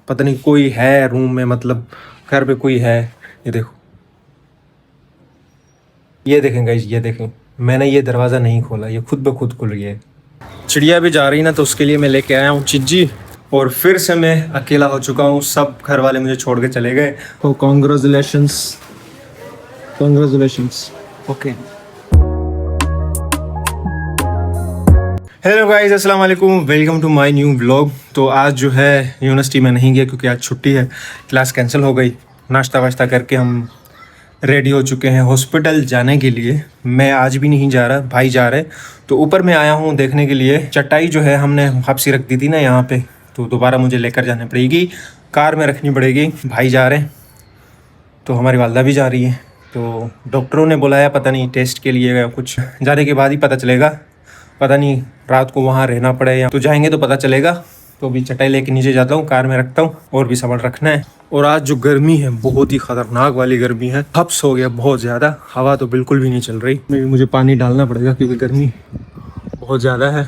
पता नहीं कोई है रूम में, मतलब घर पे कोई है। ये देखो, ये देखें गाइस, ये देखें, मैंने ये दरवाज़ा नहीं खोला, ये खुद ब खुद खुल गया है। चिड़िया भी जा रही ना, तो उसके लिए मैं लेके आया हूँ चिज्जी। और फिर से मैं अकेला हो चुका हूँ, सब घर वाले मुझे छोड़ के चले गए। तो congratulations, congratulations. Okay, hello guys, अस्सलाम वालेकुम, welcome to my new vlog. तो आज जो है यूनिवर्सिटी में नहीं गया क्योंकि आज छुट्टी है, क्लास कैंसिल हो गई। नाश्ता वाश्ता करके हम रेडी हो चुके हैं हॉस्पिटल जाने के लिए। मैं आज भी नहीं जा रहा, भाई जा रहे। तो ऊपर मैं आया हूँ देखने के लिए। चटाई जो है हमने वापसी रख दी थी ना यहाँ पे, तो दोबारा मुझे लेकर जानी पड़ेगी, कार में रखनी पड़ेगी। भाई जा रहे हैं, तो हमारी वालदा भी जा रही है। तो डॉक्टरों ने बुलाया, पता नहीं टेस्ट के लिए या कुछ, जाने के बाद ही पता चलेगा। पता नहीं रात को वहाँ रहना पड़े या तो जाएंगे तो पता चलेगा। तो अभी चटाई लेके नीचे जाता हूँ, कार में रखता हूँ, और भी सामान रखना है। और आज जो गर्मी है, बहुत ही ख़तरनाक वाली गर्मी है। हब्स हो गया बहुत ज़्यादा, हवा तो बिल्कुल भी नहीं चल रही। मुझे पानी डालना पड़ेगा क्योंकि गर्मी बहुत ज़्यादा है।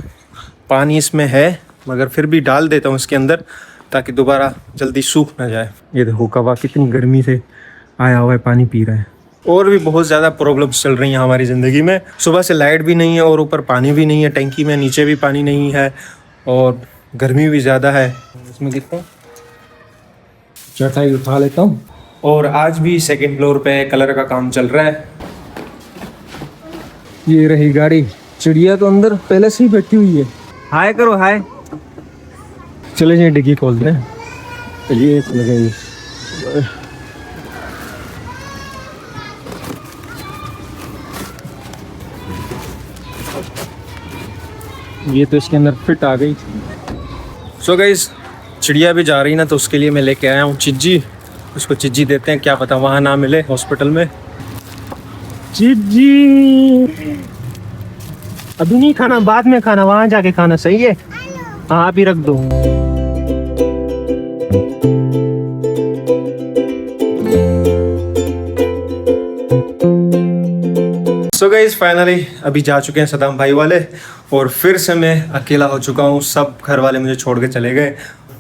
पानी इसमें है मगर फिर भी डाल देता हूँ इसके अंदर ताकि दोबारा जल्दी सूख ना जाए। ये देखो कवा कितनी गर्मी से आया हुआ है, पानी पी रहा है। और भी बहुत ज़्यादा प्रॉब्लम्स चल रही हैं हमारी ज़िंदगी में। सुबह से लाइट भी नहीं है और ऊपर पानी भी नहीं है टंकी में, नीचे भी पानी नहीं है और गर्मी भी ज़्यादा है। इसमें कितना चटाई उठा लेता हूँ। और आज भी सेकंड फ्लोर पे कलर का काम चल रहा है। ये रही गाड़ी, चिड़िया तो अंदर पहले से ही बैठी हुई है। हाय करो, हाय। चले जाए, डिग्गी खोल दें। ये लगे, ये तो इसके अंदर फिट आ गई। सो गाइस, चिड़िया भी जा रही ना, तो उसके लिए मैं लेके आया हूँ चिज्जी। उसको चिज्जी देते हैं, क्या पता वहाँ ना मिले हॉस्पिटल में। चिज्जी अभी नहीं खाना, बाद में खाना, वहाँ जाके खाना, सही है? हाँ अभी रख दो। सो गाइस, फाइनली अभी जा चुके हैं सदाम भाई वाले, और फिर से मैं अकेला हो चुका हूँ। सब घर वाले मुझे छोड़ के चले गए।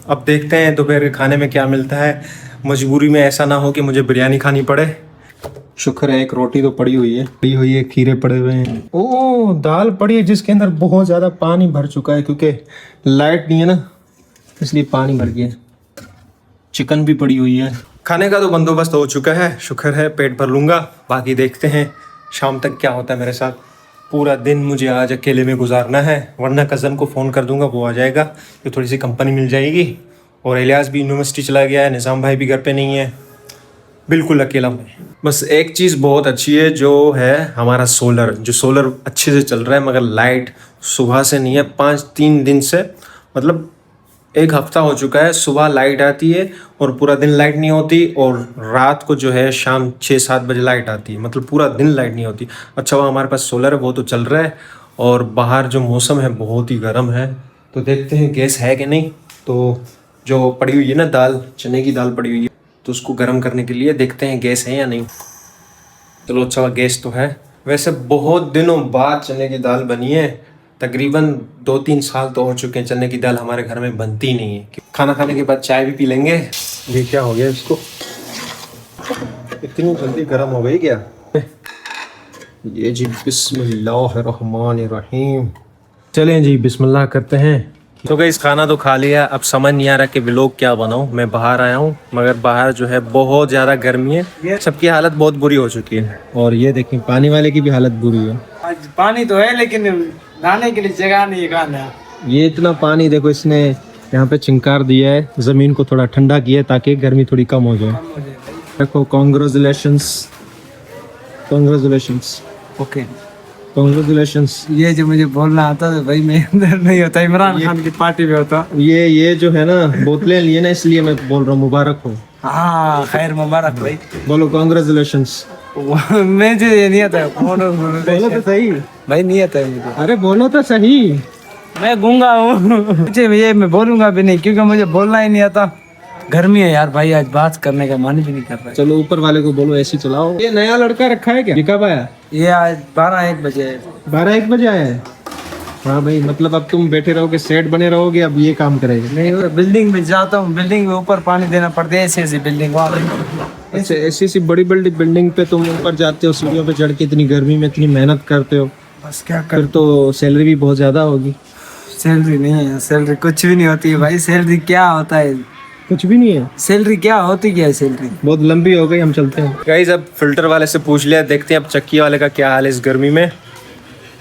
अब देखते हैं दोपहर के खाने में क्या मिलता है। मजबूरी में ऐसा ना हो कि मुझे बिरयानी खानी पड़े। शुक्र है एक रोटी तो पड़ी हुई है, खीरे पड़े हुए हैं। ओह, दाल पड़ी है जिसके अंदर बहुत ज़्यादा पानी भर चुका है क्योंकि लाइट नहीं है ना, इसलिए पानी भर गया। चिकन भी पड़ी हुई है। खाने का तो बंदोबस्त हो चुका है, शुक्र है, पेट भर लूँगा। बाकी देखते हैं शाम तक क्या होता है मेरे साथ। पूरा दिन मुझे आज अकेले में गुजारना है, वरना कज़न को फ़ोन कर दूंगा, वो आ जाएगा तो थोड़ी सी कंपनी मिल जाएगी। और इलियास भी यूनिवर्सिटी चला गया है, निज़ाम भाई भी घर पे नहीं है, बिल्कुल अकेला मैं। बस एक चीज़ बहुत अच्छी है, जो है हमारा सोलर अच्छे से चल रहा है, मगर लाइट सुबह से नहीं है। 3 दिन से, मतलब 1 हफ्ता हो चुका है। सुबह लाइट आती है और पूरा दिन लाइट नहीं होती, और रात को जो है शाम 6-7 बजे लाइट आती है, मतलब पूरा दिन लाइट नहीं होती। अच्छा हुआ हमारे पास सोलर है, वो तो चल रहा है। और बाहर जो मौसम है बहुत ही गर्म है, तो देखते हैं गैस है कि नहीं। तो जो पड़ी हुई है ना दाल, चने की दाल पड़ी हुई है, तो उसको गर्म करने के लिए देखते हैं गैस है या नहीं। चलो अच्छा हुआ गैस तो है। वैसे बहुत दिनों बाद चने की दाल बनी है, तकरीबन 2-3 साल तो हो चुके हैं चने की दाल हमारे घर में बनती नहीं है। खाना खाने के बाद चाय भी पी लेंगे। ये क्या हो गया इसको, इतनी जल्दी गर्म हो गई क्या? ये जी बिस्मिल्लाहिर्रहमानिर्रहीम। चलें जी, बिस्मिल्लाह करते हैं। तो गाइस, खाना तो खा लिया, अब समझ नहीं आ रहा कि व्लॉग क्या बनाऊं। मैं बाहर आया हूं, मगर बाहर जो है बहुत ज़्यादा गर्मी है, सबकी हालत बहुत बुरी हो चुकी है। और ये देखें, पानी वाले की भी हालत बुरी है। पानी तो है लेकिन नहाने के लिए जगह नहीं है कहाँ। ये इतना पानी देखो, इसने यहाँ पे चिंकार दिया है, ज़मीन को थोड़ा ठंडा किया है ताकि गर्मी थोड़ी कम हो जाए। देखो, कॉन्ग्रेचुलेशंस, कॉन्ग्रेचुलेशंस। Okay, congratulations. ये जो मुझे बोलना आता है भाई, मैं अंदर नहीं होता, इमरान खान की पार्टी में होता। ये जो है ना, बोतलें लिए ना, इसलिए मैं बोल रहा हूँ मुबारक हो। हाँ, खैर मुबारक भाई। बोलो कॉन्ग्रेचुलेशंस। मुझे ये नहीं आता, बोलो तो सही भाई, नहीं आता है मुझे। अरे बोलो तो सही। मैं गूंगा हूँ मुझे ये मैं बोलूंगा भी नहीं क्योंकि मुझे बोलना ही नहीं आता। गर्मी है यार भाई, आज बात करने का मन भी नहीं कर रहा है। चलो ऊपर वाले को बोलो ऐसे चलाओ। ये नया लड़का रखा है क्या? ये कब आया? ये आज 12-1 बजे 12-1 बजे आया है। हाँ भाई, मतलब अब तुम बैठे रहोगे, सेट बने रहोगे, अब ये काम करेंगे। नहीं बिल्डिंग में जाता हूँ, बिल्डिंग के ऊपर पानी देना पड़ता है, ऐसी ऐसी बिल्डिंग वहाँ अच्छा, ऐसी ऐसी बड़ी बड़ी बिल्डिंग पे तुम ऊपर जाते हो, सीढ़ियों पे चढ़ के इतनी गर्मी में इतनी मेहनत करते हो, बस क्या फिर तो सैलरी भी बहुत ज्यादा होगी। सैलरी नहीं है, सैलरी कुछ भी नहीं होती है भाई। सैलरी क्या होता है? कुछ भी नहीं है। सैलरी क्या होती क्या है? सैलरी बहुत लंबी हो गई, हम चलते हैं गाइस। अब फिल्टर वाले से पूछ लिया, देखते हैं अब चक्की वाले का क्या हाल है इस गर्मी में।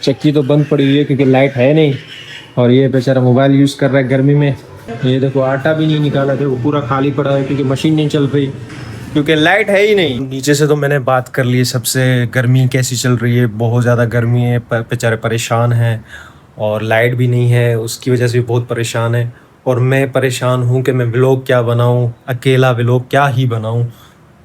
चक्की तो बंद पड़ी हुई है क्योंकि लाइट है नहीं, और ये बेचारा मोबाइल यूज़ कर रहा है गर्मी में। ये देखो आटा भी नहीं निकाला, देखो पूरा खाली पड़ा है क्योंकि मशीन नहीं चल रही, क्योंकि लाइट है ही नहीं। नीचे से तो मैंने बात कर ली सबसे, गर्मी कैसी चल रही है, बहुत ज़्यादा गर्मी है, बेचारे परेशान हैं, और लाइट भी नहीं है, उसकी वजह से भी बहुत परेशान है। और मैं परेशान हूँ कि मैं व्लॉग क्या बनाऊँ, अकेला व्लॉग क्या ही बनाऊँ,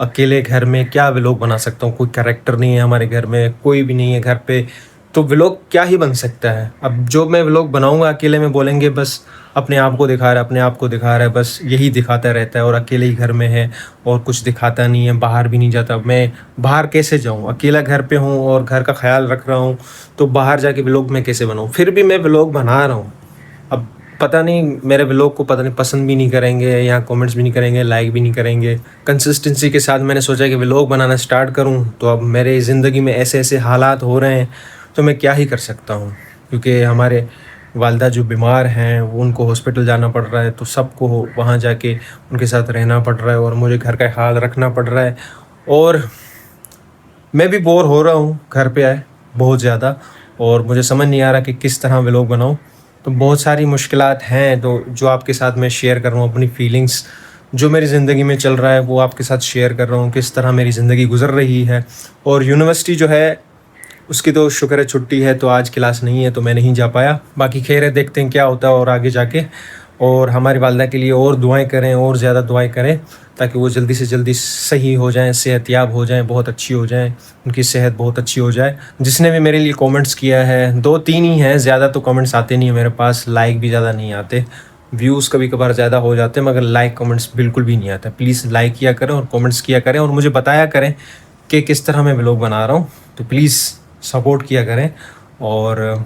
अकेले घर में क्या व्लॉग बना सकता हूँ। कोई कैरेक्टर नहीं है हमारे घर में, कोई भी नहीं है घर पे, तो व्लॉग क्या ही बन सकता है। अब जो मैं व्लॉग बनाऊंगा अकेले में बोलेंगे बस अपने आप को दिखा रहा है, अपने आप को दिखा रहा है, बस यही दिखाता रहता है, और अकेले ही घर में है और कुछ दिखाता नहीं है, बाहर भी नहीं जाता। मैं बाहर कैसे जाऊं, अकेला घर पे हूं और घर का ख्याल रख रहा हूं, तो बाहर जाके व्लॉग मैं कैसे बनाऊं। फिर भी मैं व्लॉग बना रहा हूँ। अब पता नहीं मेरे व्लॉग को पता नहीं पसंद भी नहीं करेंगे, या कमेंट्स भी नहीं करेंगे, लाइक भी नहीं करेंगे। कंसिस्टेंसी के साथ मैंने सोचा कि व्लॉग बनाना स्टार्ट करूं, तो अब मेरे ज़िंदगी में ऐसे ऐसे हालात हो रहे हैं, तो मैं क्या ही कर सकता हूं। क्योंकि हमारे वालदा जो बीमार हैं वो, उनको हॉस्पिटल जाना पड़ रहा है, तो सबको वहाँ जाके उनके साथ रहना पड़ रहा है, और मुझे घर का ख्याल रखना पड़ रहा है। और मैं भी बोर हो रहा हूँ घर पे आए बहुत ज़्यादा, और मुझे समझ नहीं आ रहा कि किस तरह व्लॉग बनाऊँ। तो बहुत सारी मुश्किलात हैं, तो जो आपके साथ मैं शेयर कर रहा हूँ, अपनी फीलिंग्स जो मेरी ज़िंदगी में चल रहा है वो आपके साथ शेयर कर रहा हूँ, किस तरह मेरी ज़िंदगी गुजर रही है। और यूनिवर्सिटी जो है उसकी तो शुक्र है छुट्टी है, तो आज क्लास नहीं है तो मैं नहीं जा पाया। बाकी खैर है, देखते हैं क्या होता है और आगे जाके। और हमारी वालदा के लिए और दुआएं करें, और ज़्यादा दुआएं करें, ताकि वो जल्दी से जल्दी सही हो जाएं, सेहतयाब हो जाएं, बहुत अच्छी हो जाएं, उनकी सेहत बहुत अच्छी हो जाए। जिसने भी मेरे लिए कमेंट्स किया है, 2-3 ही हैं, ज़्यादा तो कमेंट्स आते नहीं है मेरे पास, लाइक भी ज़्यादा नहीं आते, व्यूज़ कभी कभार ज़्यादा हो जाते हैं, मगर लाइक कमेंट्स बिल्कुल भी नहीं आता। प्लीज़ लाइक किया करें और कमेंट्स किया करें, और मुझे बताया करें कि किस तरह मैं व्लॉग बना रहा हूँ। तो प्लीज़ सपोर्ट किया करें, और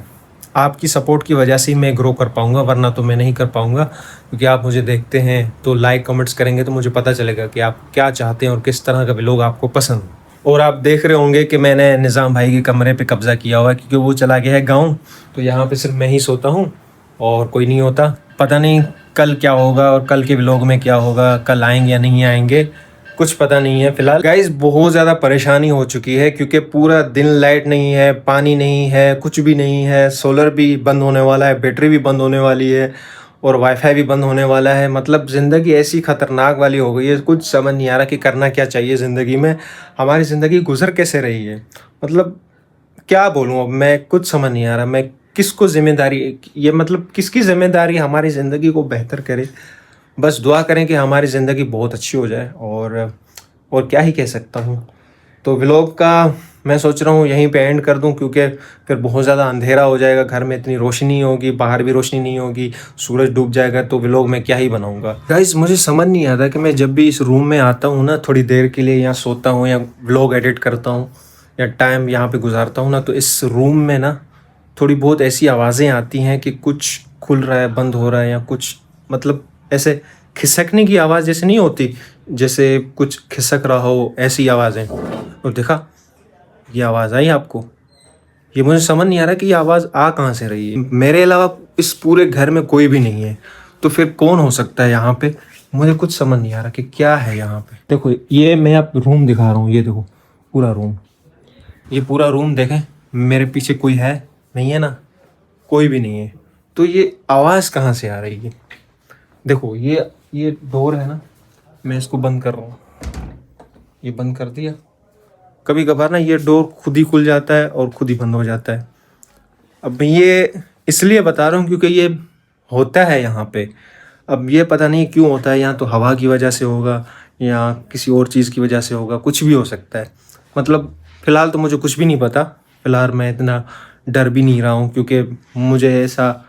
आपकी सपोर्ट की वजह से ही मैं ग्रो कर पाऊँगा, वरना तो मैं नहीं कर पाऊँगा। क्योंकि आप मुझे देखते हैं तो लाइक कमेंट्स करेंगे तो मुझे पता चलेगा कि आप क्या चाहते हैं और किस तरह का व्लॉग आपको पसंद। और आप देख रहे होंगे कि मैंने निज़ाम भाई के कमरे पे कब्ज़ा किया हुआ है, क्योंकि वो चला गया है गाँव, तो यहाँ पे सिर्फ मैं ही सोता हूँ और कोई नहीं होता। पता नहीं कल क्या होगा और कल के व्लॉग में क्या होगा, कल आएंगे या नहीं आएंगे, कुछ पता नहीं है। फिलहाल गाइस बहुत ज़्यादा परेशानी हो चुकी है, क्योंकि पूरा दिन लाइट नहीं है, पानी नहीं है, कुछ भी नहीं है, सोलर भी बंद होने वाला है, बैटरी भी बंद होने वाली है, और वाईफाई भी बंद होने वाला है। मतलब ज़िंदगी ऐसी ख़तरनाक वाली हो गई है, कुछ समझ नहीं आ रहा कि करना क्या चाहिए ज़िंदगी में। हमारी ज़िंदगी गुजर कैसे रही है, मतलब क्या बोलूँ अब मैं, कुछ समझ नहीं आ रहा। मैं किसको जिम्मेदारी, ये मतलब किसकी जिम्मेदारी हमारी ज़िंदगी को बेहतर करे। बस दुआ करें कि हमारी ज़िंदगी बहुत अच्छी हो जाए, और क्या ही कह सकता हूँ। तो व्लॉग का मैं सोच रहा हूँ यहीं पे एंड कर दूँ, क्योंकि फिर बहुत ज़्यादा अंधेरा हो जाएगा, घर में इतनी रोशनी होगी, बाहर भी रोशनी नहीं होगी, सूरज डूब जाएगा, तो व्लॉग मैं क्या ही बनाऊँगा। गाइस मुझे समझ नहीं आता कि मैं जब भी इस रूम में आता हूँ ना, थोड़ी देर के लिए यहाँ सोता हूँ या व्लॉग एडिट करता हूँ या टाइम यहाँ पे गुजारता हूँ ना, तो इस रूम में ना थोड़ी बहुत ऐसी आवाज़ें आती हैं कि कुछ खुल रहा है, बंद हो रहा है, या कुछ मतलब ऐसे खिसकने की आवाज़ जैसे नहीं होती, जैसे कुछ खिसक रहा हो, ऐसी आवाज़ें। और देखा ये आवाज़ आई आपको, ये मुझे समझ नहीं आ रहा कि ये आवाज़ आ कहाँ से रही है। मेरे अलावा इस पूरे घर में कोई भी नहीं है, तो फिर कौन हो सकता है यहाँ पे। मुझे कुछ समझ नहीं आ रहा कि क्या है यहाँ पे। देखो ये मैं आप रूम दिखा रहा हूँ, ये देखो पूरा रूम, ये पूरा रूम देखें, मेरे पीछे कोई है नहीं है ना, कोई भी नहीं है, तो ये आवाज़ कहाँ से आ रही है। देखो ये डोर है ना, मैं इसको बंद कर रहा हूँ, ये बंद कर दिया। कभी कभार ना ये डोर खुद ही खुल जाता है और खुद ही बंद हो जाता है। अब मैं ये इसलिए बता रहा हूँ क्योंकि ये होता है यहाँ पे। अब ये पता नहीं क्यों होता है, यहाँ तो हवा की वजह से होगा या किसी और चीज़ की वजह से होगा, कुछ भी हो सकता है। मतलब फ़िलहाल तो मुझे कुछ भी नहीं पता, फ़िलहाल मैं इतना डर भी नहीं रहा हूँ, क्योंकि मुझे ऐसा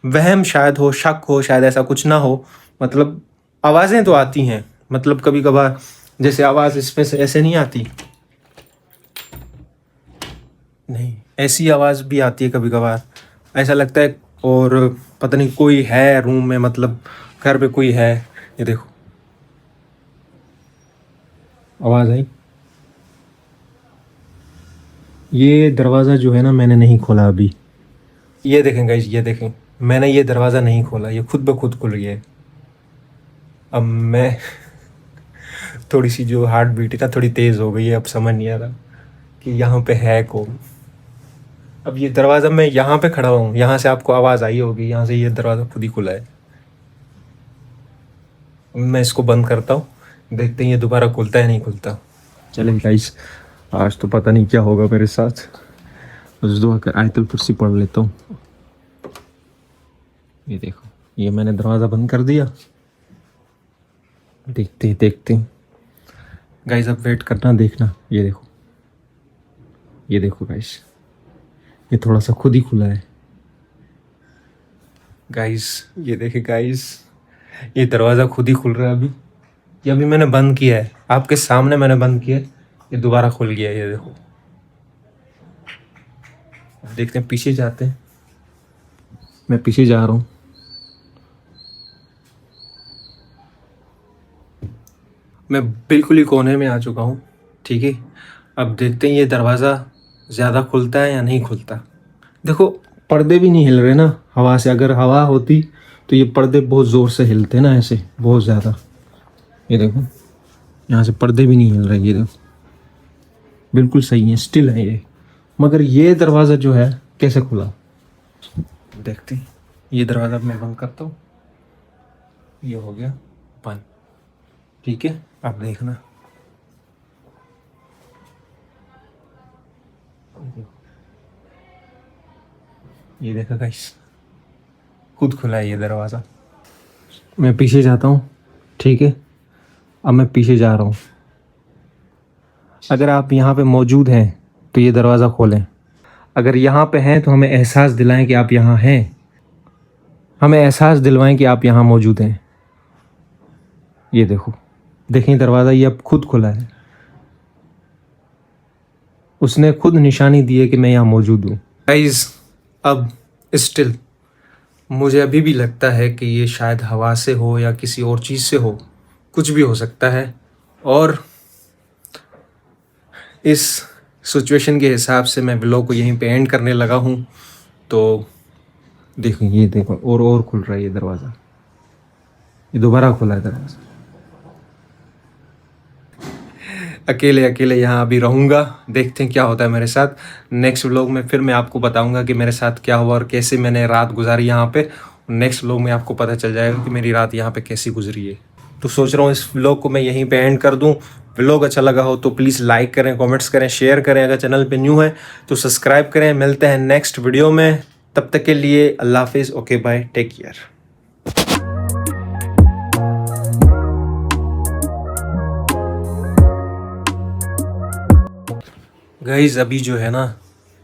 वहम शायद हो, शक हो, शायद ऐसा कुछ ना हो। मतलब आवाज़ें तो आती हैं, मतलब कभी कभार जैसे आवाज़ इसमें से ऐसे नहीं आती, नहीं ऐसी आवाज़ भी आती है कभी कभार, ऐसा लगता है, और पता नहीं कोई है रूम में, मतलब घर पे कोई है। ये देखो, आवाज़ आई। ये दरवाज़ा जो है ना, मैंने नहीं खोला अभी। ये देखें गाइस, ये देखें, मैंने ये दरवाज़ा नहीं खोला, ये खुद ब खुद खुल गया है। अब मैं थोड़ी सी जो हार्ट बीट है ना, थोड़ी तेज़ हो गई है। अब समझ नहीं आ रहा कि यहाँ पे है कौन। अब ये दरवाज़ा, मैं यहाँ पे खड़ा हूँ, यहाँ से आपको आवाज़ आई होगी, यहाँ से ये दरवाज़ा खुद ही खुला है। मैं इसको बंद करता हूँ, देखते हैं ये दोबारा खुलता है नहीं खुलता। चलें गाइस, आज तो पता नहीं क्या होगा मेरे साथ। बस दुआ कर आयतुल कुर्सी पढ़ लेता हूँ। ये देखो, ये मैंने दरवाज़ा बंद कर दिया। देखते गाइस, अब वेट करना, देखना। ये देखो गाइस, ये थोड़ा सा खुद ही खुला है गाइस। ये देखे गाइस, ये दरवाज़ा खुद ही खुल रहा है अभी। ये अभी मैंने बंद किया है, आपके सामने मैंने बंद किया है, ये दोबारा खुल गया है। ये देखो, देखते हैं, पीछे जाते हैं। मैं पीछे जा रहा हूँ। मैं बिल्कुल ही कोने में आ चुका हूँ, ठीक है। अब देखते हैं ये दरवाज़ा ज़्यादा खुलता है या नहीं खुलता। देखो, पर्दे भी नहीं हिल रहे ना हवा से। अगर हवा होती तो ये पर्दे बहुत ज़ोर से हिलते ना, ऐसे बहुत ज़्यादा। ये देखो, यहाँ से पर्दे भी नहीं हिल रहे। ये देखो, बिल्कुल सही है, स्टिल है ये। मगर ये दरवाज़ा जो है कैसे खुला, देखते हैं। ये दरवाज़ा मैं बंद करता हूँ, ये हो गया बंद, ठीक है। अब देखना, ये देखा गाइस, खुद खुला है ये दरवाज़ा। मैं पीछे जाता हूँ, ठीक है। अब मैं पीछे जा रहा हूँ। अगर आप यहाँ पे मौजूद हैं तो ये दरवाज़ा खोलें। अगर यहाँ पे हैं तो हमें एहसास दिलाएं कि आप यहाँ हैं। हमें एहसास दिलवाएं कि आप यहाँ मौजूद हैं। ये देखो, देखें दरवाज़ा, ये अब खुद खुला है। उसने खुद निशानी दी है कि मैं यहाँ मौजूद हूँ। गाइस, अब स्टिल मुझे अभी भी लगता है कि ये शायद हवा से हो या किसी और चीज़ से हो, कुछ भी हो सकता है। और इस सिचुएशन के हिसाब से मैं व्लॉग को यहीं पे एंड करने लगा हूँ। तो देखो, ये देखो, और खुल रहा है ये दरवाज़ा। ये दोबारा खुला है दरवाज़ा। अकेले यहाँ अभी रहूँगा, देखते हैं क्या होता है मेरे साथ। नेक्स्ट व्लॉग में फिर मैं आपको बताऊँगा कि मेरे साथ क्या हुआ और कैसे मैंने रात गुजारी यहाँ पे। नेक्स्ट व्लॉग में आपको पता चल जाएगा कि मेरी रात यहाँ पे कैसी गुजरी है। तो सोच रहा हूँ इस व्लॉग को मैं यहीं पे एंड कर दूँ। व्लॉग अच्छा लगा हो तो प्लीज़ लाइक करें, कमेंट्स करें, शेयर करें। अगर चैनल पे न्यू है तो सब्सक्राइब करें। मिलते हैं नेक्स्ट वीडियो में, तब तक के लिए अल्लाह हाफिज़। Okay bye, take care. Guys, अभी जो है ना,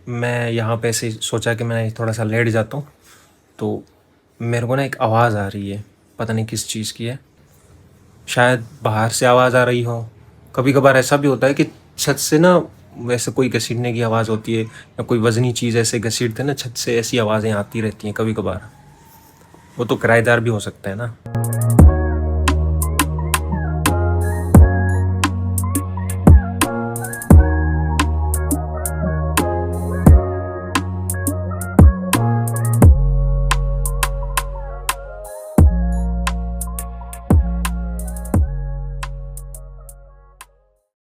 मैं यहाँ पे ऐसे सोचा कि मैं थोड़ा सा लेट जाता हूँ, तो मेरे को ना एक आवाज़ आ रही है, पता नहीं किस चीज़ की है। शायद बाहर से आवाज़ आ रही हो। कभी कभार ऐसा भी होता है कि छत से ना वैसे कोई घसीटने की आवाज़ होती है, या कोई वज़नी चीज़ ऐसे घसीटते हैं ना छत से, ऐसी आवाज़ें आती रहती हैं कभी कभार। वो तो किराएदार भी हो सकते हैं ना।